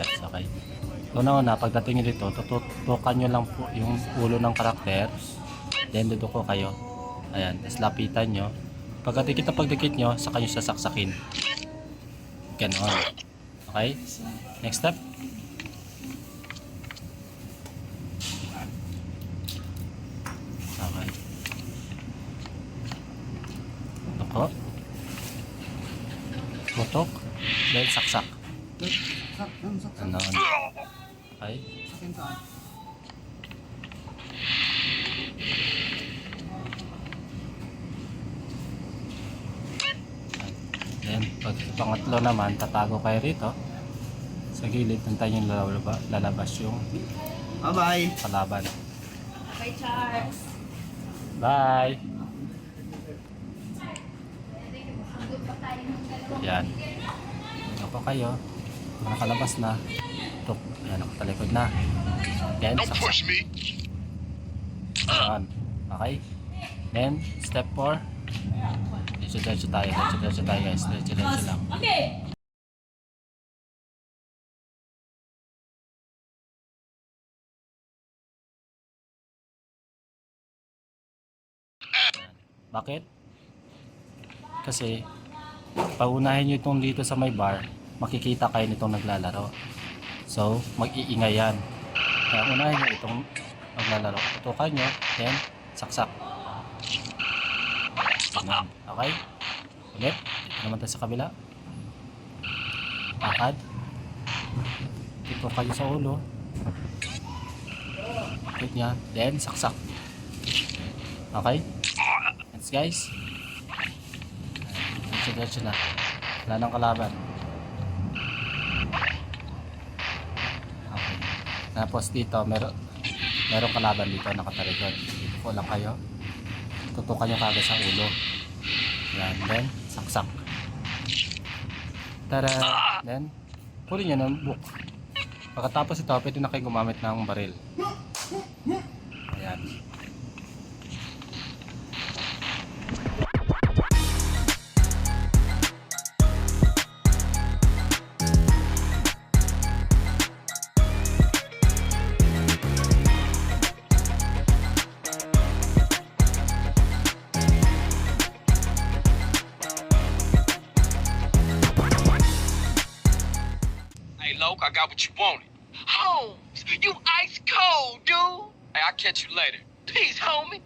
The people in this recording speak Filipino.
characters, okay? Una-una, pagdating nyo dito, tututukan nyo lang po yung ulo ng karakter. Then, duduko kayo. Ayan, tapos lapitan nyo. Pagdikit nyo, saka nyo sasaksakin. Ganon. Okay? Next step. Okay. Duko. Tutok. Then, saksak. Ganon. Okay? Then, pag pangatlo naman, tatago kayo rito. Sa gilid, nantayin yung lalabas yung Bye-bye. kalaban. Bye, Charles. Bye! Yan. Ito po kayo. Nakalabas na. Ito. Yan, nakatalikod na. Then, saksak. Yan. Okay? Then, step 4. Diretso tayo guys. Diretso lang. Okay. Bakit? Kasi paunahin nyo itong dito sa may bar, makikita kayo nitong naglalaro. So, mag-iingay yan. Kaya unahin nyo itong naglalaro. Tutukan nyo, then saksak. Ganun. Okay? Ulit. Dito naman tayo sa kabila. Lakad. Dito kayo sa ulo. Ikot nya, then saksak. Okay? Thanks guys. Diretso na. Wala nang kalaban. Okay. Tapos dito, merong kalaban dito nakatalikod. Dito lang kayo. Tutukan nyo kagad sa ulo. Yan. Then, saksak. Tara. Then, kunin nyo ng book. Pagkatapos ito, pwede na kayo gumamit ng baril. Ayan. Loke, I got what you wanted. Holmes, you ice cold, dude. Hey, I'll catch you later. Peace, homie.